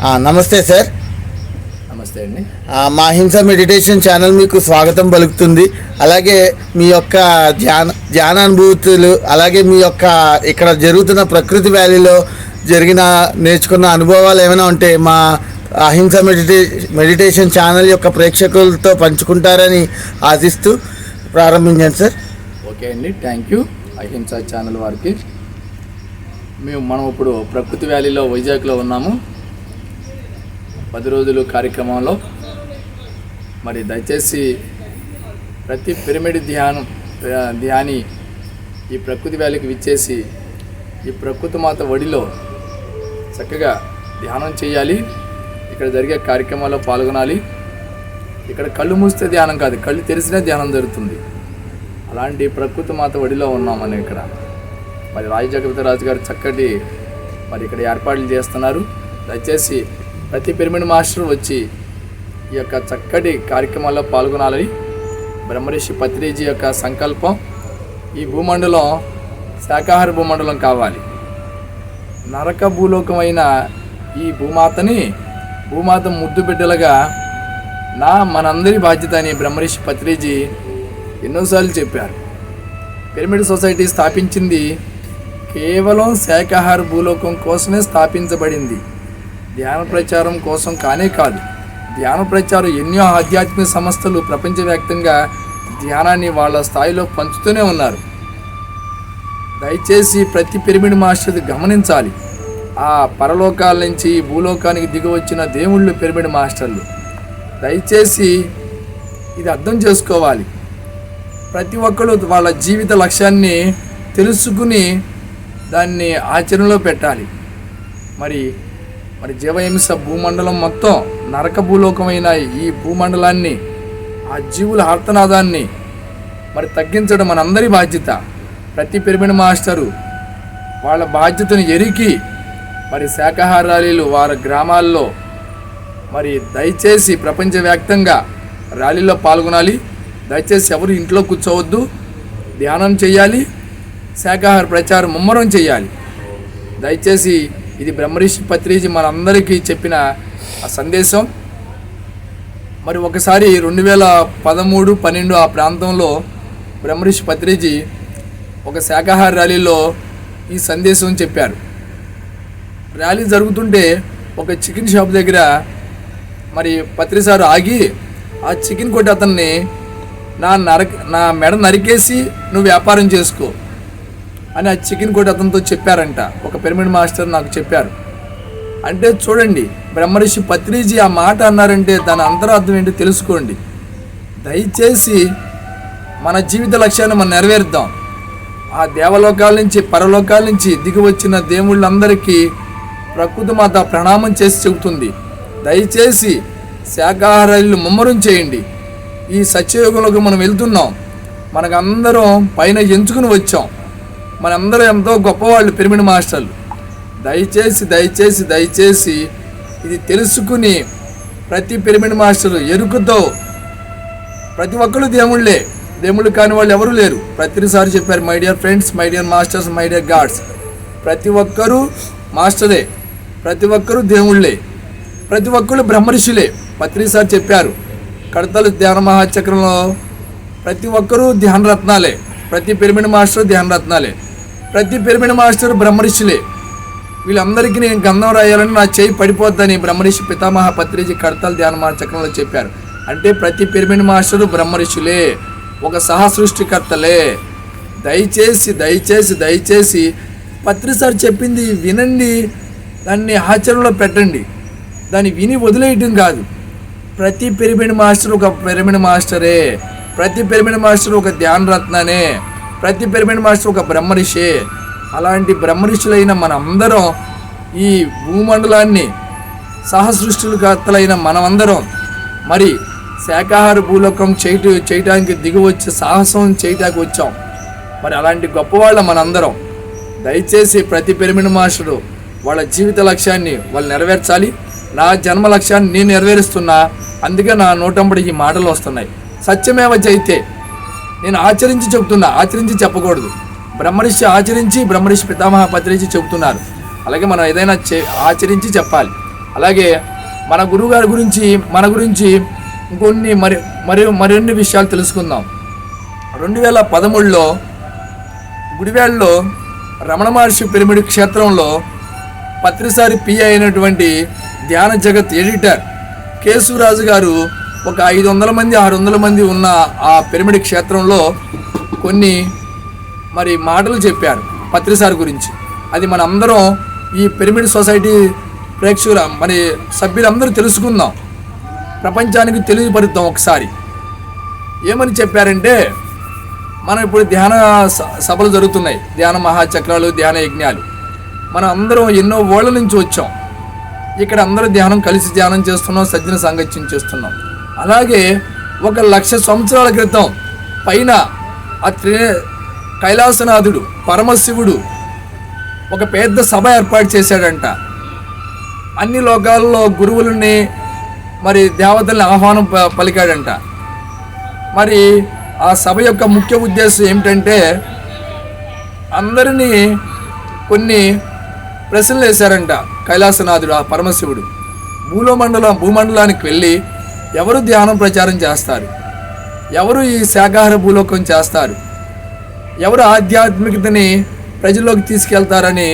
నమస్తే సార్. నమస్తే అండి. మా హింస మెడిటేషన్ ఛానల్ మీకు స్వాగతం పలుకుతుంది. అలాగే మీ యొక్క ధ్యానానుభూతులు, అలాగే మీ యొక్క ఇక్కడ జరుగుతున్న ప్రకృతి వ్యాలీలో నేర్చుకున్న అనుభవాలు ఏమైనా ఉంటే మా అహింస మెడిటేషన్ ఛానల్ యొక్క ప్రేక్షకులతో పంచుకుంటారని ఆశిస్తూ ప్రారంభించాను సార్. ఓకే అండి, థ్యాంక్ యూ అహింస ఛానల్ వారికి. మనం ఇప్పుడు ప్రకృతి వ్యాలీలో వైజాగ్లో ఉన్నాము. 10 రోజులు కార్యక్రమంలో మరి దయచేసి ప్రతి పిరమిడ్ ధ్యాని ఈ ప్రకృతి వ్యాలీకి విచ్చేసి ఈ ప్రకృతి మాత ఒడిలో చక్కగా ధ్యానం చేయాలి. ఇక్కడ జరిగే కార్యక్రమాల్లో పాల్గొనాలి. ఇక్కడ కళ్ళు మూస్తే ధ్యానం కాదు, కళ్ళు తెరిచినా ధ్యానం జరుగుతుంది. అలాంటి ప్రకృతి మాత ఒడిలో ఉన్నాం మనం ఇక్కడ. మరి రాజు గారు చక్కటి ఇక్కడ ఏర్పాట్లు చేస్తున్నారు. దయచేసి ప్రతి పిరమిడ్ మాస్టర్ వచ్చి ఈ యొక్క చక్కటి కార్యక్రమాల్లో పాల్గొనాలని బ్రహ్మర్షి పత్రిజీ యొక్క సంకల్పం. ఈ భూమండలం శాకాహార భూమండలం కావాలి. నరక భూలోకమైన ఈ భూమాత ముద్దు బిడ్డలుగా మనందరి బాధ్యత అని బ్రహ్మర్షి పత్రిజీ ఎన్నోసార్లు చెప్పారు. పిరమిడ్ సొసైటీ స్థాపించింది కేవలం శాకాహార భూలోకం కోసమే స్థాపించబడింది. ధ్యాన ప్రచారం కోసం కాదు. ధ్యాన ప్రచారం ఎన్నో ఆధ్యాత్మిక సంస్థలు ప్రపంచవ్యాప్తంగా ధ్యానాన్ని వాళ్ళ స్థాయిలో పంచుతూనే ఉన్నారు. దయచేసి ప్రతి పిరమిడ్ మాస్టర్ గమనించాలి. ఆ పరలోకాల నుంచి భూలోకానికి దిగి వచ్చిన దేవుళ్ళు పిరమిడ్ మాస్టర్లు. దయచేసి ఇది అర్థం చేసుకోవాలి. ప్రతి ఒక్కరు వాళ్ళ జీవిత లక్ష్యాన్ని తెలుసుకుని దాన్ని ఆచరణలో పెట్టాలి. మరి జీవహింస భూమండలం మొత్తం నరక భూలోకమైన ఈ భూమండలాన్ని, ఆ జీవుల ఆర్తనాదాన్ని తగ్గించడం మనందరి బాధ్యత. ప్రతి పిరమిడ్ మాస్టరు వాళ్ళ బాధ్యతను ఎరిగి శాకాహార ర్యాలీలు వారి గ్రామాల్లో దయచేసి ప్రపంచవ్యాప్తంగా ర్యాలీలో పాల్గొనాలి. దయచేసి ఎవరు ఇంట్లో కూర్చోవద్దు, ధ్యానం చేయాలి, శాకాహార ప్రచారం ముమ్మరం చేయాలి. దయచేసి ఇది బ్రహ్మర్షి పత్రిజీ మనందరికీ చెప్పిన ఆ సందేశం. ఒకసారి 2013-12 ఆ ప్రాంతంలో బ్రహ్మర్షి పత్రిజీ ఒక శాకాహార ర్యాలీలో ఈ సందేశం చెప్పారు. ర్యాలీ జరుగుతుంటే ఒక చికెన్ షాప్ దగ్గర పత్రిసారు ఆగి ఆ చికెన్ కొట్టి అతన్ని నా మెడ నరికేసి నువ్వు వ్యాపారం చేసుకో అని ఆ చికెన్ కొట్టి అతనితో చెప్పారంట. ఒక పిరమిడ్ మాస్టర్ నాకు చెప్పారు. అంటే చూడండి, బ్రహ్మర్షి పత్రిజీ ఆ మాట అన్నారంటే దాని అంతరార్థం ఏంటో తెలుసుకోండి. దయచేసి మన జీవిత లక్ష్యాన్ని మనం నెరవేరుద్దాం. ఆ దేవలోకాల నుంచి పరలోకాల నుంచి దిగి వచ్చిన దేవుళ్ళందరికీ ప్రకృతి మాత ప్రణామం చేసి చెబుతుంది. దయచేసి శాకాహారాలు ముమ్మరం చేయండి. ఈ సత్యయుగంలోకి మనం వెళ్తున్నాం. మనకందరం పైన ఎంచుకుని వచ్చాం. మనందరం ఎంతో గొప్పవాళ్ళు పిరమిడ్ మాస్టర్లు. దయచేసి ఇది తెలుసుకుని ప్రతి పిరమిడ్ మాస్టరు ఎరుకుతో ప్రతి ఒక్కరు దేవుళ్ళు కాని వాళ్ళు ఎవరు లేరు. ప్రతిసారి చెప్పారు, my dear friends, my dear masters, my dear God's. ప్రతి ఒక్కరూ మాస్టరే, ప్రతి ఒక్కరూ దేవుళ్ళే, ప్రతి ఒక్కరు బ్రహ్మర్షులే. పత్రిసారి చెప్పారు కడతలు ధ్యాన మహాచక్రంలో ప్రతి ఒక్కరూ ధ్యానరత్నాలే. ప్రతి పిరమిడ్ మాస్టర్ ధ్యానరత్నాలే, ప్రతి పిరమిడ్ మాస్టర్ బ్రహ్మర్షులే. వీళ్ళందరికీ నేను గంధం రాయాలని నా చేయి పడిపోద్దని బ్రహ్మర్షి పితామహ పత్రిజీ కడతల ధ్యాన మహాచక్రంలో చెప్పారు. అంటే ప్రతి పిరమిడ్ మాస్టరు బ్రహ్మర్షులే, ఒక సహసృష్టికర్తలే. దయచేసి పత్రిసారి చెప్పింది వినండి, దాన్ని ఆచరణలో పెట్టండి. దాన్ని విని వదిలేయటం కాదు. ప్రతి పిరమిడ్ మాస్టర్ ఒక పిరమిడ్ మాస్టరే, ప్రతి పిరమిడ్ మాస్టర్ ఒక ధ్యానరత్ననే, ప్రతి పిరమిడ్ మాస్టర్ ఒక బ్రహ్మర్షే. అలాంటి బ్రహ్మర్షులైన మనందరం ఈ భూమండలాన్ని సహసృష్టికర్తలైన మనమందరం శాకాహార భూలోకం చేయటానికి దిగివచ్చి సాహసం చేయటానికి వచ్చాం. అలాంటి గొప్పవాళ్ళ మనందరం. దయచేసి ప్రతి పిరమిడ్ మాస్టరు వాళ్ళ జీవిత లక్ష్యాన్ని వాళ్ళు నెరవేర్చాలి. నా జన్మ లక్ష్యాన్ని నేను నెరవేరుస్తున్నా, అందుకే నా నోటంబడి ఈ మాటలు వస్తున్నాయి. సత్యమేవ జైతే, నేను ఆచరించి చెబుతున్నా, ఆచరించి చెప్పకూడదు. బ్రహ్మర్షి ఆచరించి బ్రహ్మర్షి పితామహ పత్రిజీ చెబుతున్నారు. అలాగే మనం ఏదైనా ఆచరించి చెప్పాలి. అలాగే మన గురువుగారి గురించి మన గురించి ఇంకొన్ని మరిన్ని విషయాలు తెలుసుకుందాం. 2013లో గుడివాడలో రమణ మహర్షి పిరమిడ్ క్షేత్రంలో పత్రిసారి పిఐ అయినటువంటి ధ్యాన జగత్ ఎడిటర్ కేశవరాజు గారు ఒక 500 మంది 600 మంది ఉన్న ఆ పిరమిడ్ క్షేత్రంలో కొన్ని మాటలు చెప్పారు పత్రిసారి గురించి. అది మన అందరం ఈ పిరమిడ్ సొసైటీ ప్రేక్షకుల సభ్యులందరూ తెలుసుకుందాం, ప్రపంచానికి తెలియపరుద్దాం. ఒకసారి ఏమని చెప్పారంటే, మనం ఇప్పుడు ధ్యాన సభలు జరుగుతున్నాయి, ధ్యాన మహాచక్రాలు, ధ్యాన యజ్ఞాలు. మనం అందరం ఎన్నో ఓళ్ళ నుంచి వచ్చాం. ఇక్కడ అందరూ కలిసి ధ్యానం చేస్తున్నాం, సజ్జన సాంగత్యం చేస్తున్నాం. అలాగే 1,00,000 సంవత్సరాల క్రితం పైన ఆ కైలాసనాథుడు పరమశివుడు ఒక పెద్ద సభ ఏర్పాటు చేశాడంట. అన్ని లోకాల్లో గురువులని దేవతల్ని ఆహ్వానం పలికాడంట. ఆ సభ యొక్క ముఖ్య ఉద్దేశం ఏమిటంటే, అందరినీ కొన్ని ప్రశ్నలు వేశారంట. కైలాసనాథుడు ఆ పరమశివుడు భూమండలానికి వెళ్ళి ఎవరు ధ్యానం ప్రచారం చేస్తారు, ఎవరు ఈ శాకాహార భూలోకం చేస్తారు, ఎవరు ఆధ్యాత్మికతని ప్రజల్లోకి తీసుకెళ్తారని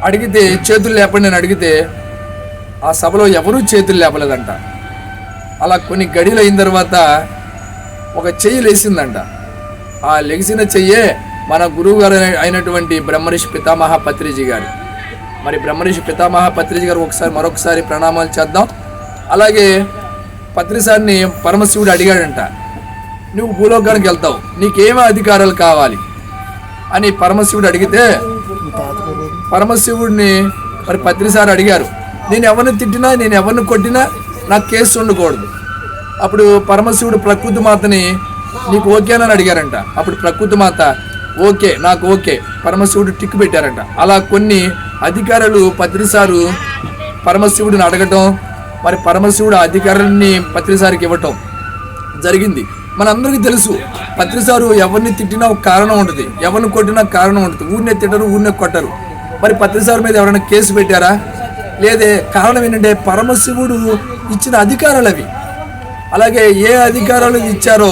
అడిగితే, చేతులు లేపండి అని అడిగితే ఆ సభలో ఎవరూ చేతులు లేపలేదంట. అలా కొన్ని గడియలు అయిన తర్వాత ఒక చెయ్యి లేచిందంట. ఆ లెగిసిన చెయ్యే మన గురువు గారు అయినటువంటి బ్రహ్మర్షి పితామహ పత్రిజీ గారు. బ్రహ్మర్షి పితామహ పత్రిజీ గారు మరొకసారి ప్రణామాలు చేద్దాం. అలాగే పత్రిసారిని పరమశివుడు అడిగాడంట, నువ్వు భూలోకానికి వెళ్తావు, నీకేమీ అధికారాలు కావాలి అని పరమశివుడు అడిగితే, పరమశివుడిని పత్రిసారి అడిగారు, నేను ఎవరిని తిట్టినా, నేను ఎవరిని కొట్టినా నాకు కేసు ఉండకూడదు. అప్పుడు పరమశివుడు ప్రకృతి మాతని, నీకు ఓకేనని అడిగారంట. అప్పుడు ప్రకృతి మాత ఓకే, నాకు ఓకే, పరమశివుడు టిక్కు పెట్టారంట. అలా కొన్ని అధికారులు పత్రిసారు పరమశివుడిని అడగటం, పరమశివుడు ఆ అధికారాన్ని పత్రిసారికి ఇవ్వటం జరిగింది. మనందరికీ తెలుసు, పత్రిసారు ఎవరిని తిట్టినా ఒక కారణం ఉంటుంది, ఎవరిని కొట్టినా కారణం ఉంటుంది. ఊరినే తిట్టరు, ఊరినే కొట్టరు. పత్రిసారి మీద ఎవరైనా కేసు పెట్టారా? లేదే. కారణం ఏంటంటే పరమశివుడు ఇచ్చిన అధికారాలు అవి. అలాగే ఏ అధికారాలు ఇచ్చారో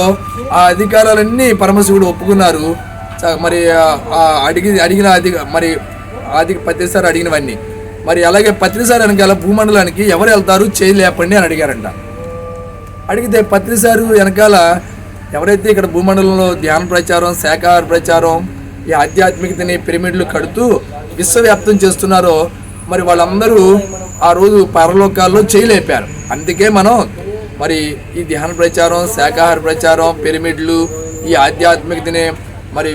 ఆ అధికారాలన్నీ పరమశివుడు ఒప్పుకున్నారు. పత్రిసారి అడిగినవన్నీ. అలాగే పత్రిసారి వెనకాల భూమండలానికి ఎవరు వెళ్తారు, చేయి లేపండి అని అడిగారంట. అడిగితే పత్రిసారు వెనకాల ఎవరైతే ఇక్కడ భూమండలంలో ధ్యాన ప్రచారం, శాకాహార ప్రచారం, ఈ ఆధ్యాత్మికతని పిరమిడ్లు కడుతూ విశ్వవ్యాప్తం చేస్తున్నారో వాళ్ళందరూ ఆ రోజు పరలోకాల్లో చేయలేపారు. అందుకే మనం ఈ ధ్యాన ప్రచారం, శాకాహార ప్రచారం, పిరమిడ్లు, ఈ ఆధ్యాత్మికతని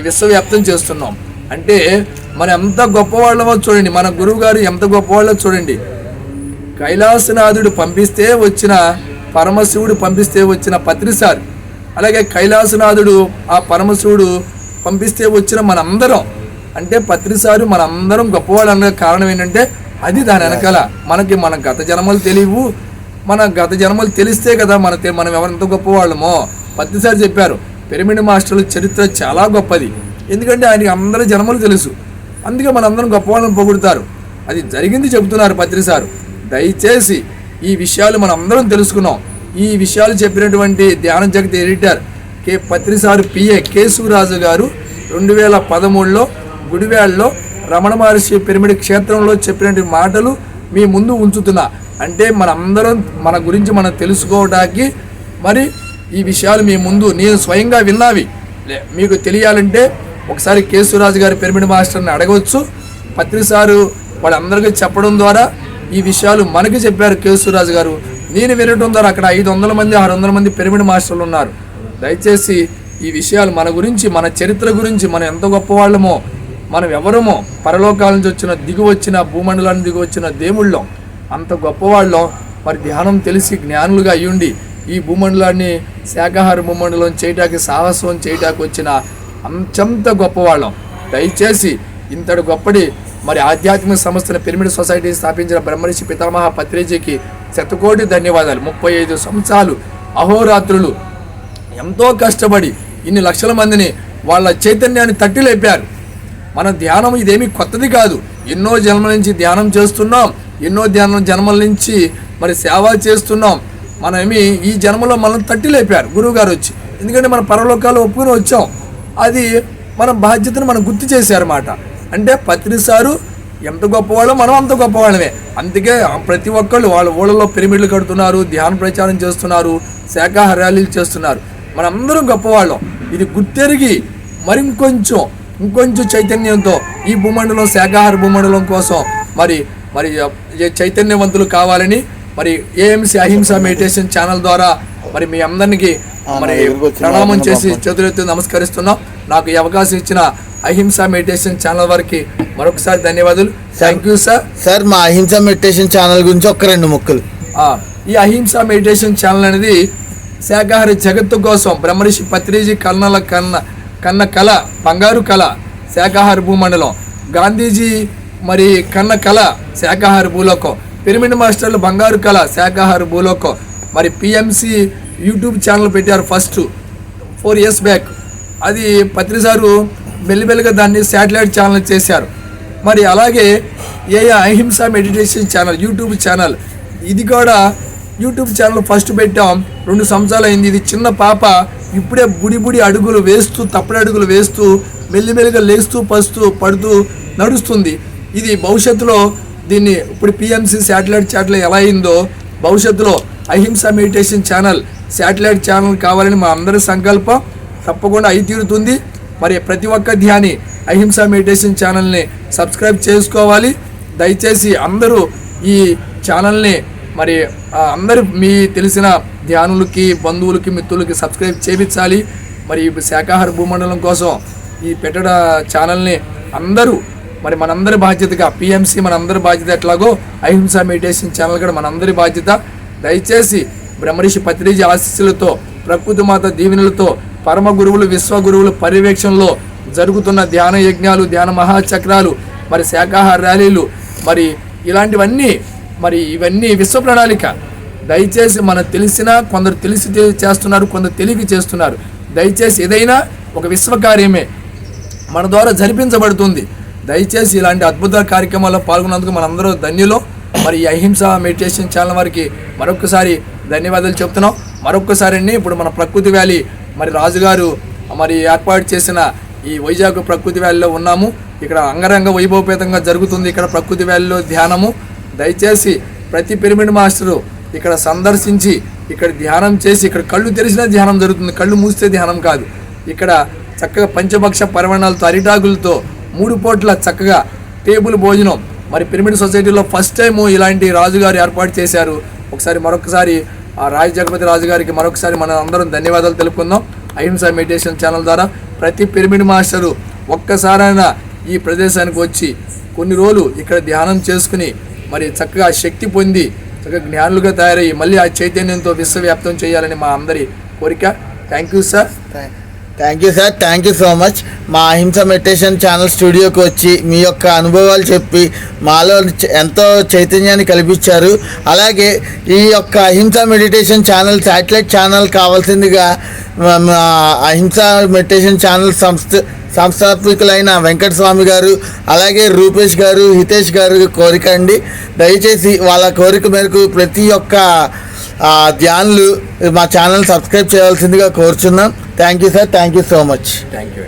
విశ్వవ్యాప్తం చేస్తున్నాం. అంటే ఎంత గొప్పవాళ్ళమో చూడండి, మన గురువు గారు ఎంత గొప్పవాళ్ళో చూడండి. కైలాసనాథుడు పంపిస్తే వచ్చిన పరమశివుడు పంపిస్తే వచ్చిన పత్రిసారు, అలాగే కైలాసనాథుడు ఆ పరమశివుడు పంపిస్తే వచ్చిన మనందరం, అంటే పత్రిసారు మనందరం గొప్పవాళ్ళు అనే కారణం ఏంటంటే అది దాని వెనకాల మన గత జన్మలు తెలియవు. మన గత జన్మలు తెలిస్తే కదా మనం ఎవరంత గొప్పవాళ్ళమో. పత్రిసారి చెప్పారు, పిరమిడ్ మాస్టర్ల చరిత్ర చాలా గొప్పది, ఎందుకంటే ఆయనకి అందరి జన్మలు తెలుసు. అందుకే మనందరం గొప్పవాళ్ళని పొగుడుతారు. అది జరిగింది చెబుతున్నారు పత్రిసారు. దయచేసి ఈ విషయాలు మనం అందరం తెలుసుకున్నాం. ఈ విషయాలు చెప్పినటువంటి ధ్యాన జగత్ ఎడిటర్ పత్రిసారు పిఏ కేశవరాజు గారు 2013లో గుడివాడలో రమణ మహర్షి పిరమిడ్ క్షేత్రంలో చెప్పినటువంటి మాటలు మీ ముందు ఉంచుతున్నా. అంటే మనందరం మన గురించి మనం తెలుసుకోవడానికి ఈ విషయాలు మీ ముందు నేను స్వయంగా విన్నావి మీకు తెలియాలంటే ఒకసారి కేశవరాజు గారి పిరమిడ్ మాస్టర్ని అడగవచ్చు. పత్రిసారు వాళ్ళందరికీ చెప్పడం ద్వారా ఈ విషయాలు మనకి చెప్పారు కేశవరాజు గారు. నేను వినడం ద్వారా అక్కడ 500 మంది 600 మంది పిరమిడ్ మాస్టర్లు ఉన్నారు. దయచేసి ఈ విషయాలు మన గురించి, మన చరిత్ర గురించి, మనం ఎంత గొప్పవాళ్ళమో, మనం ఎవరమో, పరలోకాల నుంచి వచ్చిన భూమండలాన్ని దిగి వచ్చిన దేవుళ్ళం, అంత గొప్పవాళ్ళం. ధ్యానం తెలిసి జ్ఞానులుగా అయ్యుండి ఈ భూమండలాన్ని శాకాహార భూమండలం చేయటానికి సాహసం చేయటానికి వచ్చిన అంత గొప్పవాళ్ళం. దయచేసి ఇంతటి గొప్పటి ఆధ్యాత్మిక సంస్థను పిరమిడ్ సొసైటీ స్థాపించిన బ్రహ్మర్షి పితామహ పత్రిజీకి శతకోటి ధన్యవాదాలు. 35 సంవత్సరాలు అహోరాత్రులు ఎంతో కష్టపడి ఇన్ని లక్షల మందిని వాళ్ళ చైతన్యాన్ని తట్టి లేపారు. మన ధ్యానం ఇదేమీ కొత్తది కాదు, ఎన్నో జన్మల నుంచి ధ్యానం చేస్తున్నాం. ఎన్నో జన్మల నుంచి మరి సేవ చేస్తున్నాం. మనమేమి ఈ జన్మలో మనం తట్టి లేపారు గురువు గారు వచ్చి, ఎందుకంటే మన పరలోకాలు ఒప్పుకొని వచ్చాం. అది మన బాధ్యతను మనం గుర్తు చేశారన్నమాట. అంటే పత్రి సారు ఎంత గొప్పవాళ్ళో మనం అంత గొప్పవాళ్ళమే. అందుకే ప్రతి ఒక్కళ్ళు వాళ్ళ ఊళ్ళలో పిరమిడ్లు కడుతున్నారు, ధ్యాన ప్రచారం చేస్తున్నారు, శాఖాహార ర్యాలీలు చేస్తున్నారు. మనందరం గొప్పవాళ్ళం. ఇది గుర్తెరిగి మరి ఇంకొంచెం చైతన్యంతో ఈ భూమండలం శాఖాహార భూమండలం కోసం మరి మరి చైతన్యవంతులు కావాలని మరి ఏఎంసీ అహింస మెడిటేషన్ ఛానల్ ద్వారా మరి మీ అందరికీ మరి ప్రణామం చేసి చేతులెత్తి నమస్కరిస్తున్నాం. నాకు ఈ అవకాశం ఇచ్చిన అహింస మెడిటేషన్ ఛానల్ వారికి మరొకసారి ధన్యవాదాలు. Thank you sir. సార్, మా అహింస మెడిటేషన్ ఛానల్ గురించి ఒక 2 ముక్కలు. ఈ అహింస మెడిటేషన్ ఛానల్ అనేది శాఖాహార జగత్తు కోసం బ్రహ్మర్షి పత్రిజీ కన్న కళ, బంగారు కళ శాఖాహార భూమండలం, గాంధీజీ మరి కన్న కళ శాఖాహార భూలోకం, పిరమిడ్ మాస్టర్లు బంగారు కళ శాఖాహార భూలోకం, మరి పిఎంసి యూట్యూబ్ ఛానల్ పెట్టారు ఫస్ట్ 4 years బ్యాక్. అది పత్రిసారు మెల్లిమెల్లిగా దాన్ని శాటిలైట్ ఛానల్ చేశారు. మరి అలాగే అహింస మెడిటేషన్ ఛానల్ యూట్యూబ్ ఛానల్, ఇది కూడా యూట్యూబ్ ఛానల్ ఫస్ట్ పెట్టాం. 2 సంవత్సరాలు అయింది. ఇది చిన్న పాప ఇప్పుడే బుడి అడుగులు వేస్తూ, తప్పుడు అడుగులు వేస్తూ, మెల్లిమెల్లిగా లేస్తూ పడుతూ నడుస్తుంది. ఇది భవిష్యత్తులో దీన్ని ఇప్పుడు పిఎంసి శాటిలైట్ ఎలా అయిందో భవిష్యత్తులో అహింస మెడిటేషన్ ఛానల్ శాటిలైట్ ఛానల్ కావాలని మా అందరి సంకల్పం. తప్పకుండా అయి తీరుతుంది. మరి ప్రతి ఒక్క ధ్యాని అహింస మెడిటేషన్ ఛానల్ని సబ్స్క్రైబ్ చేసుకోవాలి. దయచేసి అందరూ ఈ ఛానల్ని మరి అందరూ మీ తెలిసిన ధ్యానులకి, బంధువులకి, మిత్రులకి సబ్స్క్రైబ్ చేయించాలి. మరి శాఖాహార భూమండలం కోసం ఈ పెట్టడ ఛానల్ని అందరూ మరి మనందరి బాధ్యతగా, పిఎంసి మనందరి బాధ్యత ఎట్లాగో అహింస మెడిటేషన్ ఛానల్ కూడా మనందరి బాధ్యత. దయచేసి బ్రహ్మర్షి పత్రిజీ ఆశీస్సులతో, ప్రకృతి మాత దీవెనలతో, పరమ గురువులు, విశ్వ గురువుల పర్యవేక్షణలో జరుగుతున్న ధ్యాన యజ్ఞాలు, ధ్యాన మహాచక్రాలు, మరి శాఖాహార ర్యాలీలు, మరి ఇలాంటివన్నీ మరి ఇవన్నీ విశ్వ ప్రణాళిక. దయచేసి మనకు కొందరు తెలిసి చేస్తున్నారు, కొందరు తెలివి చేస్తున్నారు. దయచేసి ఏదైనా ఒక విశ్వకార్యమే మన ద్వారా జరిపించబడుతుంది. దయచేసి ఇలాంటి అద్భుత కార్యక్రమాల్లో పాల్గొన్నందుకు మనందరూ ధన్యులు. మరి ఈ అహింస మెడిటేషన్ ఛానల్ వారికి మరొకసారి ధన్యవాదాలు చెప్తున్నాం. మరొకసారి ఇప్పుడు మన ప్రకృతి వ్యాలీ మరి రాజుగారు మరి ఏర్పాటు చేసిన ఈ వైజాగ్ ప్రకృతి వ్యాలీలో ఉన్నాము. ఇక్కడ అంగరంగ వైభవపేతంగా జరుగుతుంది ఇక్కడ ప్రకృతి వ్యాలీలో ధ్యానము. దయచేసి ప్రతి పిరమిడ్ మాస్టరు ఇక్కడ సందర్శించి ఇక్కడ ధ్యానం చేసి, ఇక్కడ కళ్ళు తెరిచినా ధ్యానం జరుగుతుంది, కళ్ళు మూస్తే ధ్యానం కాదు. ఇక్కడ చక్కగా పంచభక్ష పరమాణాలతో, అరిటాకులతో 3 పూట్ల చక్కగా టేబుల్ భోజనం మరి పిరమిడ్ సొసైటీలో ఫస్ట్ టైం ఇలాంటి రాజుగారు ఏర్పాటు చేశారు. మరొకసారి ఆ జగపతి రాజు గారికి మరొకసారి మనం అందరం ధన్యవాదాలు తెలుపుకుందాం. అహింస మెడిటేషన్ ఛానల్ ద్వారా ప్రతి పిరమిడ్ మాస్టరు ఒక్కసారైనా ఈ ప్రదేశానికి వచ్చి కొన్ని రోజులు ఇక్కడ ధ్యానం చేసుకుని మరి చక్కగా శక్తి పొంది చక్కగా జ్ఞానులుగా తయారయ్యి మళ్ళీ ఆ చైతన్యంతో విశ్వవ్యాప్తం చేయాలని మా అందరి కోరిక. Thank you sir. Thank you sir. Thank you so much. మా అహింస మెడిటేషన్ ఛానల్ స్టూడియోకి వచ్చి మీ యొక్క అనుభవాలు చెప్పి మాలో ఎంతో చైతన్యాన్ని కల్పించారు. అలాగే ఈ యొక్క అహింస మెడిటేషన్ ఛానల్ శాటిలైట్ ఛానల్ కావాల్సిందిగా అహింస మెడిటేషన్ ఛానల్ సంస్థాపకులైన వెంకటస్వామి గారు, అలాగే రూపేష్ గారు, హితేష్ గారు కోరిక అండి. దయచేసి వాళ్ళ కోరిక మేరకు ప్రతి ఒక్క ధ్యానులు మా ఛానల్ సబ్స్క్రైబ్ చేయాల్సిందిగా కోరుచున్నాం. Thank you sir. Thank you so much. Thank you.